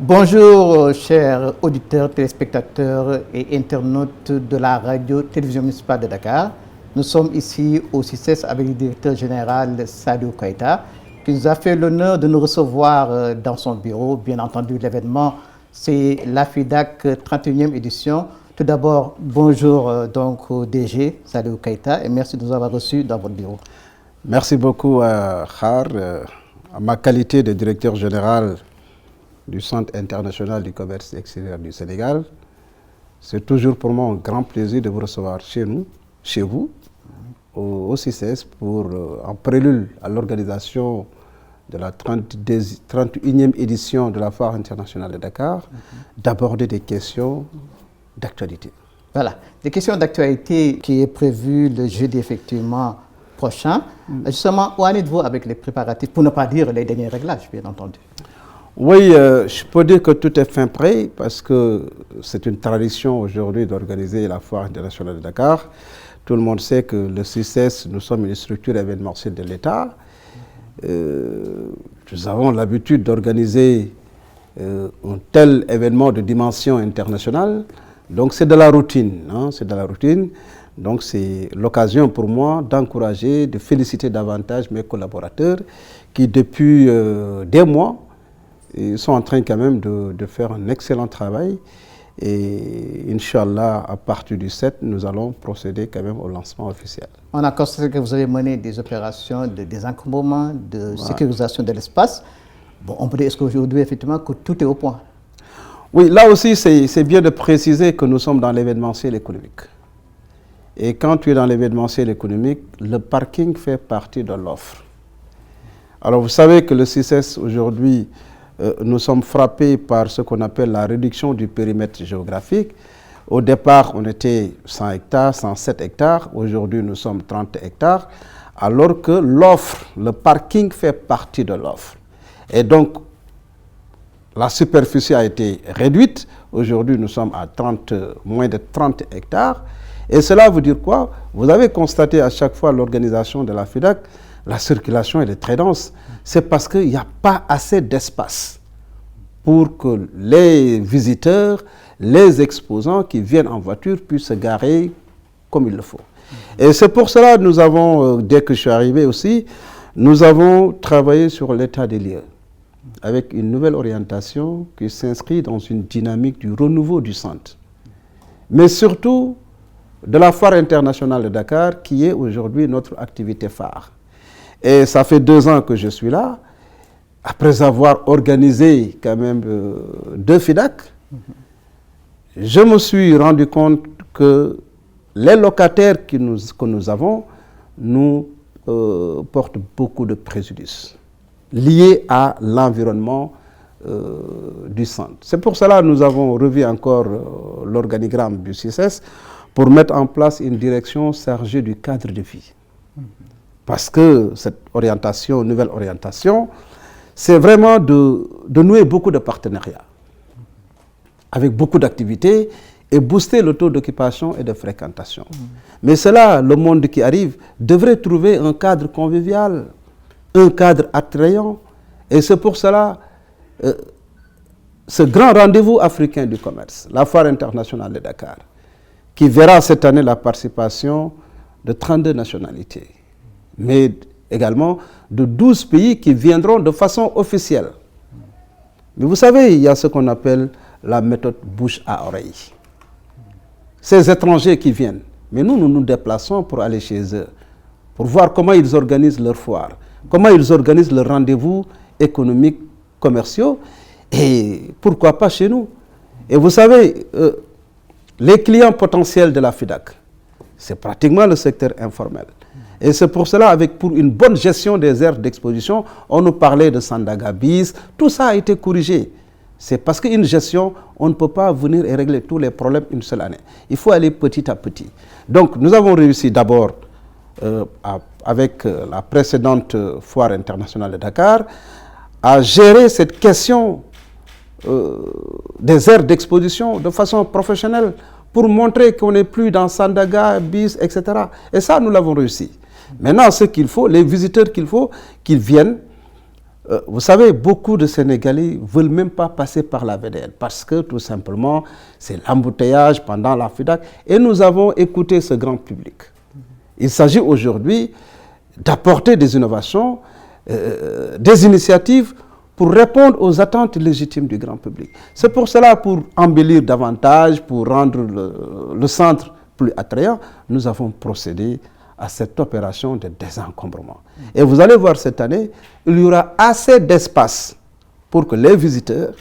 Bonjour, chers auditeurs, téléspectateurs et internautes de la radio-télévision municipale de Dakar. Nous sommes ici au CICES avec le directeur général Saliou Keita, qui nous a fait l'honneur de nous recevoir dans son bureau. Bien entendu, l'événement, c'est la FIDAK 31e édition. Tout d'abord, bonjour donc au DG Saliou Keita et merci de nous avoir reçus dans votre bureau. Merci beaucoup, Khar. À ma qualité de directeur général du Centre international du commerce extérieur du Sénégal, c'est toujours pour moi un grand plaisir de vous recevoir chez nous, chez vous, au CICES, pour, en prélude à l'organisation de la 31e édition de la Foire internationale de Dakar, d'aborder des questions d'actualité. Voilà, des questions d'actualité qui est prévues le jeudi effectivement prochain. Justement, où en êtes-vous avec les préparatifs, pour ne pas dire les derniers réglages, bien entendu? Oui, je peux dire que tout est fin prêt parce que c'est une tradition aujourd'hui d'organiser la Foire internationale de Dakar. Tout le monde sait que le CICES, nous sommes une structure événementielle de l'État. Nous avons l'habitude d'organiser un tel événement de dimension internationale. Donc c'est de la routine, hein, c'est de la routine. Donc c'est l'occasion pour moi d'encourager, de féliciter davantage mes collaborateurs qui depuis des mois ils sont en train quand même de faire un excellent travail et Inch'Allah, à partir du 7, nous allons procéder quand même au lancement officiel. On a constaté que vous avez mené des opérations de désencombrement, de sécurisation de l'espace. Bon, on peut dire qu'aujourd'hui, effectivement, que tout est au point. Oui, là aussi, c'est bien de préciser que nous sommes dans l'événementiel économique. Et quand tu es dans l'événementiel économique, le parking fait partie de l'offre. Alors, vous savez que le CICES, aujourd'hui, nous sommes frappés par ce qu'on appelle la réduction du périmètre géographique. Au départ, on était 100 hectares, 107 hectares. Aujourd'hui, nous sommes 30 hectares. Alors que l'offre, le parking fait partie de l'offre. Et donc, la superficie a été réduite. Aujourd'hui, nous sommes à moins de 30 hectares. Et cela veut dire quoi? Vous avez constaté à chaque fois l'organisation de la FIDAK, la circulation elle est très dense. C'est parce qu'il n'y a pas assez d'espace pour que les visiteurs, les exposants qui viennent en voiture puissent se garer comme il le faut. Et c'est pour cela que nous avons, dès que je suis arrivé aussi, nous avons travaillé sur l'état des lieux avec une nouvelle orientation qui s'inscrit dans une dynamique du renouveau du centre. Mais surtout de la Foire internationale de Dakar qui est aujourd'hui notre activité phare. Et ça fait 2 ans que je suis là, après avoir organisé quand même 2 FIDAK, je me suis rendu compte que les locataires que nous avons nous portent beaucoup de préjudice liés à l'environnement du centre. C'est pour cela que nous avons revu encore l'organigramme du CICES pour mettre en place une direction chargée du cadre de vie. Parce que cette orientation, nouvelle orientation, c'est vraiment de nouer beaucoup de partenariats avec beaucoup d'activités et booster le taux d'occupation et de fréquentation. Mais cela, le monde qui arrive, devrait trouver un cadre convivial, un cadre attrayant. Et c'est pour cela, ce grand rendez-vous africain du commerce, la Foire internationale de Dakar, qui verra cette année la participation de 32 nationalités, mais également de 12 pays qui viendront de façon officielle. Mais vous savez, il y a ce qu'on appelle la méthode bouche à oreille. Ces étrangers qui viennent, mais nous nous déplaçons pour aller chez eux, pour voir comment ils organisent leur foire, comment ils organisent leurs rendez-vous économiques, commerciaux, et pourquoi pas chez nous. Et vous savez, les clients potentiels de la FIDAK, c'est pratiquement le secteur informel. Et c'est pour cela, pour une bonne gestion des aires d'exposition, on nous parlait de Sandaga bis, tout ça a été corrigé. C'est parce qu'une gestion, on ne peut pas venir et régler tous les problèmes une seule année. Il faut aller petit à petit. Donc nous avons réussi d'abord, avec la précédente foire internationale de Dakar, à gérer cette question des aires d'exposition de façon professionnelle pour montrer qu'on n'est plus dans Sandaga, bis, etc. Et ça, nous l'avons réussi. Maintenant, ce qu'il faut, les visiteurs qu'il faut, qu'ils viennent vous savez, beaucoup de Sénégalais ne veulent même pas passer par la VDN parce que tout simplement, c'est l'embouteillage pendant la FIDAC. Et nous avons écouté ce grand public. Il s'agit aujourd'hui d'apporter des innovations, des initiatives pour répondre aux attentes légitimes du grand public. C'est pour cela, pour embellir davantage, pour rendre le centre plus attrayant, nous avons procédé à cette opération de désencombrement. Et vous allez voir cette année, il y aura assez d'espace pour que les visiteurs,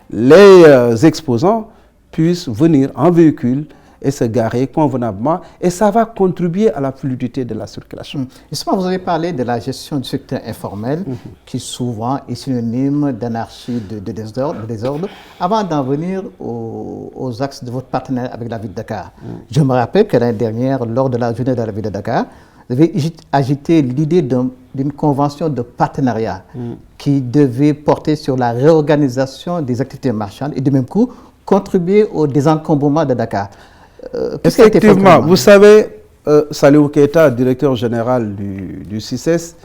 les exposants puissent venir en véhicule et se garer convenablement, et ça va contribuer à la fluidité de la circulation. Justement, vous avez parlé de la gestion du secteur informel, qui souvent est synonyme d'anarchie, de désordre. Avant d'en venir aux axes de votre partenariat avec la ville de Dakar, je me rappelle que l'année dernière, lors de la journée de la ville de Dakar, vous avez agité l'idée d'une convention de partenariat qui devait porter sur la réorganisation des activités marchandes et de même coup contribuer au désencombrement de Dakar. Effectivement, vous savez, Salihou Keita, directeur général du CICES,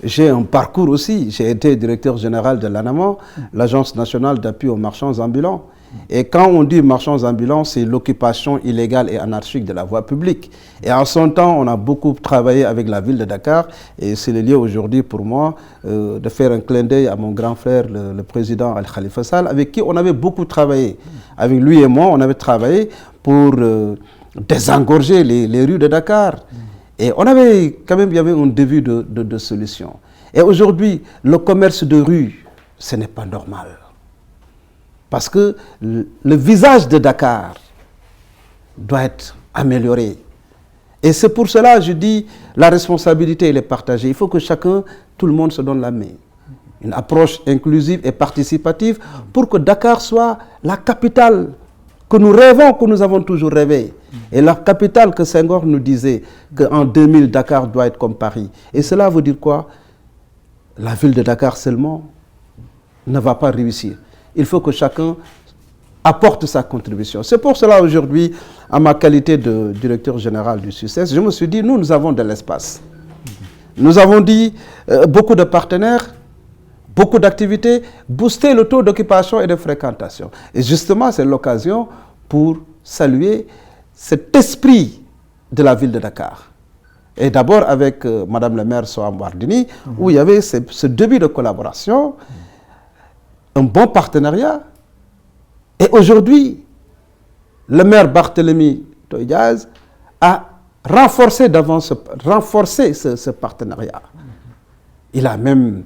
j'ai un parcours aussi. J'ai été directeur général de l'ANAMO, l'Agence nationale d'appui aux marchands ambulants. Et quand on dit marchands ambulants, c'est l'occupation illégale et anarchique de la voie publique. Et en son temps, on a beaucoup travaillé avec la ville de Dakar. Et c'est le lieu aujourd'hui pour moi de faire un clin d'œil à mon grand frère, le président Al-Khalifa Sall, avec qui on avait beaucoup travaillé. Avec lui et moi, on avait travaillé pour désengorger les rues de Dakar. Et on avait quand même, il y avait un début de solution. Et aujourd'hui, le commerce de rue, ce n'est pas normal. Parce que le visage de Dakar doit être amélioré. Et c'est pour cela que je dis, la responsabilité elle est partagée. Il faut que chacun, tout le monde se donne la main. Une approche inclusive et participative pour que Dakar soit la capitale que nous rêvons, que nous avons toujours rêvé. Et la capitale que Senghor nous disait qu'en 2000, Dakar doit être comme Paris. Et cela veut dire quoi? La ville de Dakar seulement ne va pas réussir. Il faut que chacun apporte sa contribution. C'est pour cela aujourd'hui, à ma qualité de directeur général du CICES, je me suis dit, nous avons de l'espace. Nous avons dit, beaucoup de partenaires, beaucoup d'activités, booster le taux d'occupation et de fréquentation. Et justement, c'est l'occasion pour saluer cet esprit de la ville de Dakar. Et d'abord avec Madame le maire Soham Wardini, où il y avait ce début de collaboration, un bon partenariat. Et aujourd'hui, le maire Barthélemy Toye-Diaz a renforcé ce partenariat. Il a même,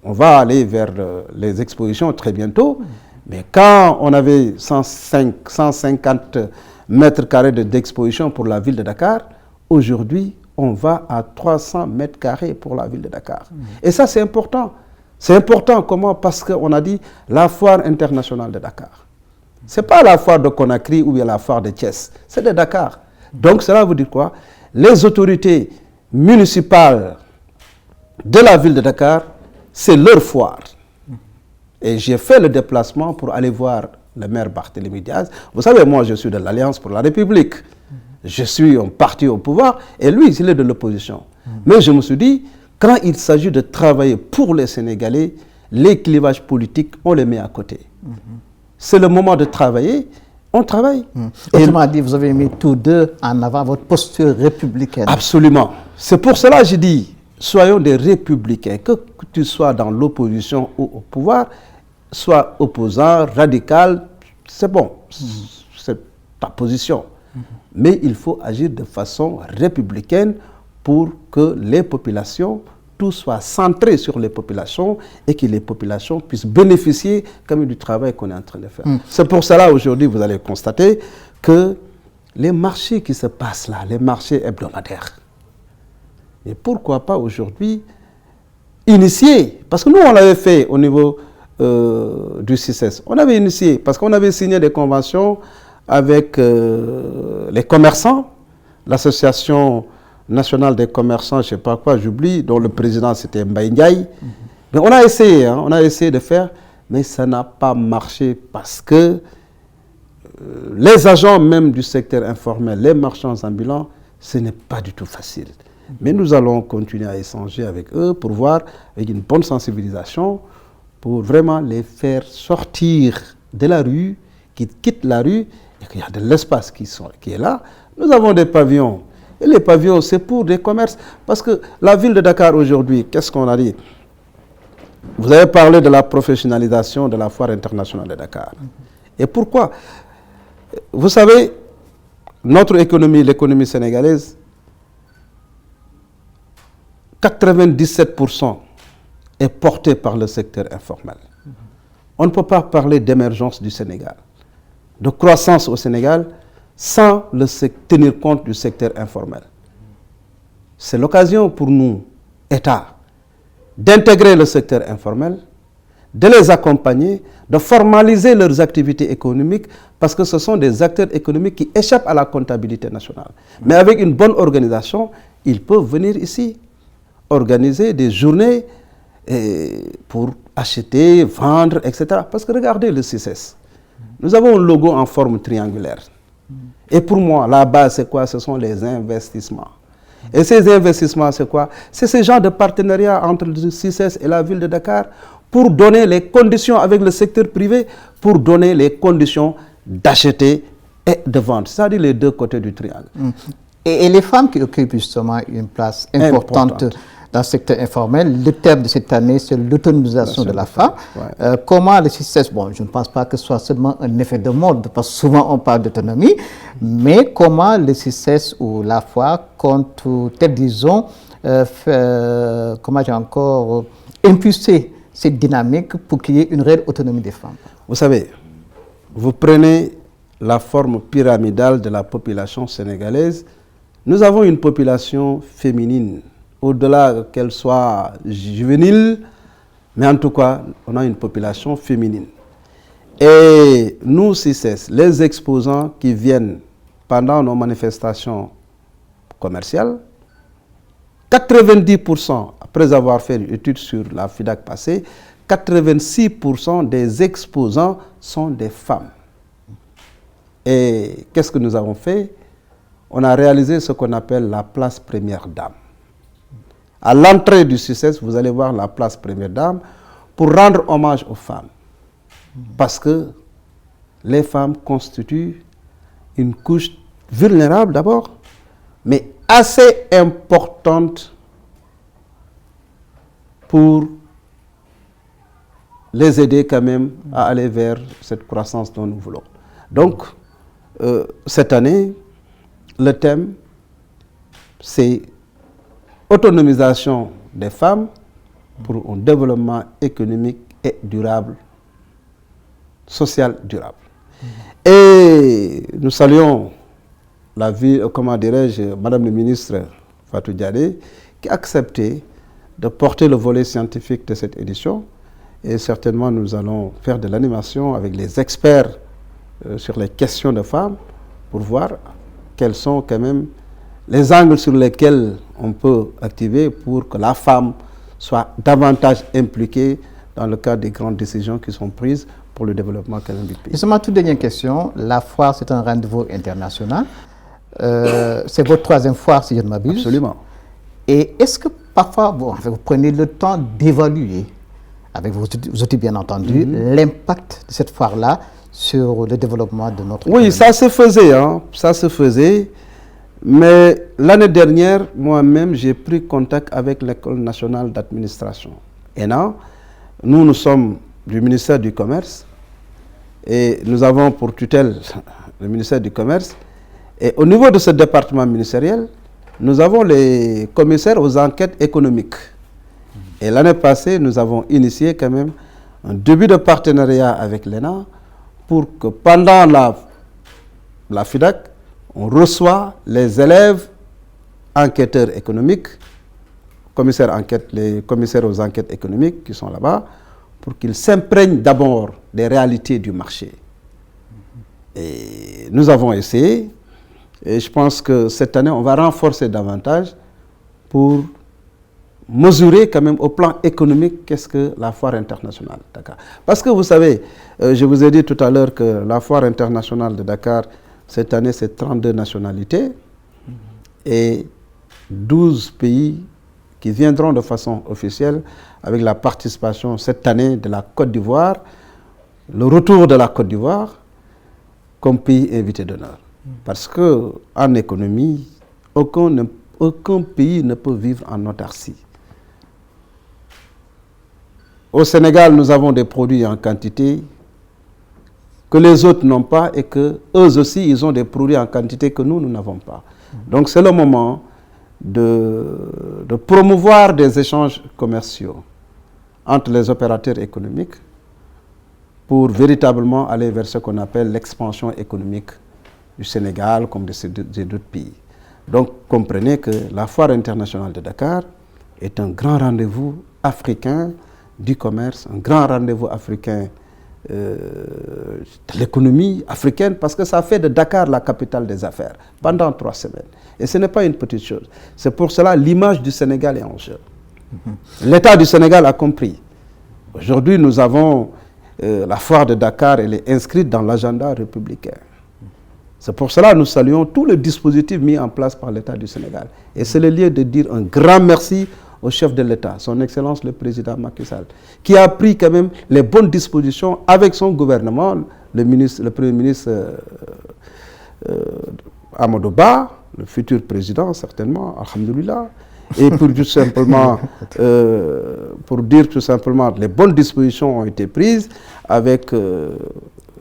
on va aller vers les expositions très bientôt, mais quand on avait 150 mètres carrés d'exposition pour la ville de Dakar, aujourd'hui, on va à 300 mètres carrés pour la ville de Dakar. Et ça, c'est important. C'est important, comment? Parce qu'on a dit la foire internationale de Dakar. Ce n'est pas la foire de Conakry ou bien la foire de Thiès, c'est de Dakar. Donc cela veut dire quoi? Les autorités municipales de la ville de Dakar, c'est leur foire. Et j'ai fait le déplacement pour aller voir le maire Barthélemy Diaz. Vous savez, moi je suis de l'Alliance pour la République. Je suis un parti au pouvoir et lui, il est de l'opposition. Mais je me suis dit, quand il s'agit de travailler pour les Sénégalais, les clivages politiques, on les met à côté. C'est le moment de travailler, on travaille. Autrement dit, vous avez mis tous deux en avant votre posture républicaine. Absolument. C'est pour cela que je dis, soyons des républicains. Que tu sois dans l'opposition ou au pouvoir, sois opposant, radical, c'est bon. C'est ta position. Mais il faut agir de façon républicaine pour que les populations, tout soit centré sur les populations et que les populations puissent bénéficier comme du travail qu'on est en train de faire. C'est pour cela aujourd'hui, vous allez constater que les marchés qui se passent là, les marchés hebdomadaires, et pourquoi pas aujourd'hui initier, parce que nous on l'avait fait au niveau du CICES, on avait initié, parce qu'on avait signé des conventions avec les commerçants, l'association nationale des commerçants, je ne sais pas quoi, j'oublie, dont le président c'était Mbaye Ndiaye. Mais on a essayé, hein, on a essayé de faire, mais ça n'a pas marché parce que les agents même du secteur informel, les marchands ambulants, ce n'est pas du tout facile. Mais nous allons continuer à échanger avec eux pour voir, avec une bonne sensibilisation, pour vraiment les faire sortir de la rue, qu'ils quittent la rue, et qu'il y a de l'espace qui est là. Nous avons des pavillons. Et les pavillons, c'est pour des commerces. Parce que la ville de Dakar aujourd'hui, qu'est-ce qu'on a dit? Vous avez parlé de la professionnalisation de la foire internationale de Dakar. Et pourquoi? Vous savez, notre économie, l'économie sénégalaise, 97% est portée par le secteur informel. On ne peut pas parler d'émergence du Sénégal, de croissance au Sénégal, sans tenir compte du secteur informel. C'est l'occasion pour nous, État, d'intégrer le secteur informel, de les accompagner, de formaliser leurs activités économiques, parce que ce sont des acteurs économiques qui échappent à la comptabilité nationale. Mais avec une bonne organisation, ils peuvent venir ici, organiser des journées pour acheter, vendre, etc. Parce que regardez le CICES. Nous avons un logo en forme triangulaire. Et pour moi, la base, c'est quoi? Ce sont les investissements. Et ces investissements, c'est quoi? C'est ce genre de partenariat entre le CICES et la ville de Dakar pour donner les conditions avec le secteur privé, pour donner les conditions d'acheter et de vendre. C'est-à-dire les deux côtés du triangle. Et les femmes qui occupent justement une place importante dans le secteur informel, le thème de cette année, c'est l'autonomisation de la femme. Ouais. Comment le CICES, bon, je ne pense pas que ce soit seulement un effet de mode, parce que souvent on parle d'autonomie, mais comment le CICES ou la foire compte, peut-être disons, comment j'ai encore impulsé cette dynamique pour qu'il y ait une réelle autonomie des femmes? Vous savez, vous prenez la forme pyramidale de la population sénégalaise. Nous avons une population féminine, au-delà qu'elle soit juvénile, mais en tout cas, on a une population féminine. Et nous, CICES, les exposants qui viennent pendant nos manifestations commerciales, 90%, après avoir fait une étude sur la FIDAC passée, 86% des exposants sont des femmes. Et qu'est-ce que nous avons fait? On a réalisé ce qu'on appelle la place première dame. À l'entrée du CICES, vous allez voir la place première dame pour rendre hommage aux femmes. Parce que les femmes constituent une couche vulnérable d'abord, mais assez importante pour les aider quand même à aller vers cette croissance dont nous voulons. Donc, cette année, le thème, c'est autonomisation des femmes pour un développement économique et durable, social durable. Et nous saluons la vie, comment dirais-je, Madame le ministre Fatou Diadé, qui a accepté de porter le volet scientifique de cette édition. Et certainement, nous allons faire de l'animation avec les experts sur les questions de femmes pour voir quels sont quand même les angles sur lesquels on peut activer pour que la femme soit davantage impliquée dans le cadre des grandes décisions qui sont prises pour le développement quand même du pays. Justement, toute dernière question, la foire, c'est un rendez-vous international. C'est votre troisième foire, si je ne m'abuse. Absolument. Et est-ce que parfois, vous prenez le temps d'évaluer, avec vos outils bien entendu, l'impact de cette foire-là sur le développement de notre économie? Oui, ça se faisait, hein, ça se faisait. Mais l'année dernière, moi-même, j'ai pris contact avec l'École nationale d'administration. ENA, nous sommes du ministère du Commerce et nous avons pour tutelle le ministère du Commerce. Et au niveau de ce département ministériel, nous avons les commissaires aux enquêtes économiques. Et l'année passée, nous avons initié quand même un début de partenariat avec l'ENA pour que pendant la FIDAC, on reçoit les élèves enquêteurs économiques, les commissaires aux enquêtes économiques qui sont là-bas, pour qu'ils s'imprègnent d'abord des réalités du marché. Et nous avons essayé, et je pense que cette année, on va renforcer davantage pour mesurer quand même au plan économique qu'est-ce que la foire internationale de Dakar. Parce que vous savez, je vous ai dit tout à l'heure que la foire internationale de Dakar, cette année, c'est 32 nationalités et 12 pays qui viendront de façon officielle avec la participation cette année de la Côte d'Ivoire, le retour de la Côte d'Ivoire comme pays invité d'honneur. Parce qu'en économie, aucun pays ne peut vivre en autarcie. Au Sénégal, nous avons des produits en quantité que les autres n'ont pas et que eux aussi, ils ont des produits en quantité que nous n'avons pas. Donc c'est le moment de promouvoir des échanges commerciaux entre les opérateurs économiques pour véritablement aller vers ce qu'on appelle l'expansion économique du Sénégal comme de d'autres pays. Donc comprenez que la Foire internationale de Dakar est un grand rendez-vous africain du commerce, un grand rendez-vous africain de l'économie africaine, parce que ça fait de Dakar la capitale des affaires pendant 3 semaines. Et ce n'est pas une petite chose. C'est pour cela que l'image du Sénégal est en jeu. L'État du Sénégal a compris. Aujourd'hui, nous avons la foire de Dakar, elle est inscrite dans l'agenda républicain. C'est pour cela que nous saluons tout le dispositif mis en place par l'État du Sénégal. Et c'est le lieu de dire un grand merci au chef de l'État, son Excellence le Président Macky Sall, qui a pris quand même les bonnes dispositions avec son gouvernement, le Premier ministre Amadou Ba, le futur président certainement, alhamdoulilah, et pour dire tout simplement les bonnes dispositions ont été prises avec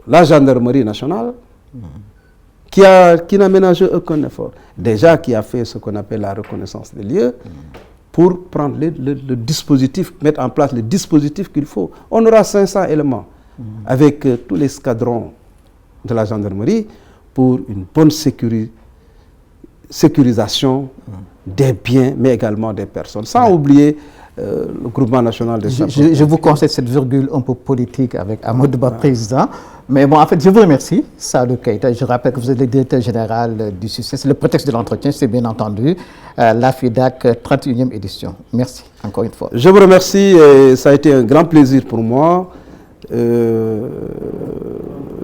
la gendarmerie nationale, qui n'a ménagé aucun effort. Déjà qui a fait ce qu'on appelle la reconnaissance des lieux, pour prendre le dispositif, mettre en place le dispositif qu'il faut. On aura 500 éléments avec tous les escadrons de la gendarmerie pour une bonne sécurisation des biens, mais également des personnes. Sans oublier le groupement national des sapeurs. Je vous conseille cette virgule un peu politique avec Amadou Ba, président. Mais bon, en fait, je vous remercie, Sadou Keita. Je rappelle que vous êtes le directeur général du SUCCES. Le prétexte de l'entretien, c'est bien entendu la FIDAK 31e édition. Merci, encore une fois. Je vous remercie et ça a été un grand plaisir pour moi de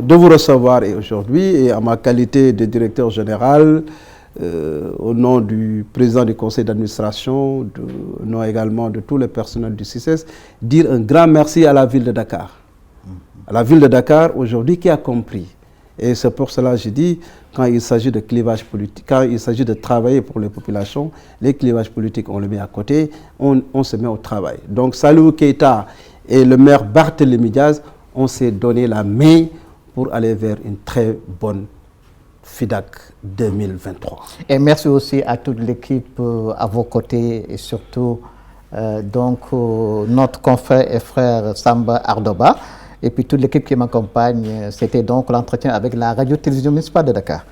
vous recevoir aujourd'hui et à ma qualité de directeur général, au nom du président du conseil d'administration, au nom également de tous les personnels du SUCCES, dire un grand merci à la ville de Dakar. À la ville de Dakar aujourd'hui qui a compris. Et c'est pour cela que je dis, quand il s'agit de clivage politique, quand il s'agit de travailler pour les populations, les clivages politiques, on les met à côté, on se met au travail. Donc Salou Keita et le maire Barthélémy Diaz, on s'est donné la main pour aller vers une très bonne FIDAK 2023. Et merci aussi à toute l'équipe à vos côtés et surtout notre confrère et frère Samba Ardoba et puis toute l'équipe qui m'accompagne. C'était donc l'entretien avec la radio-télévision municipale de Dakar.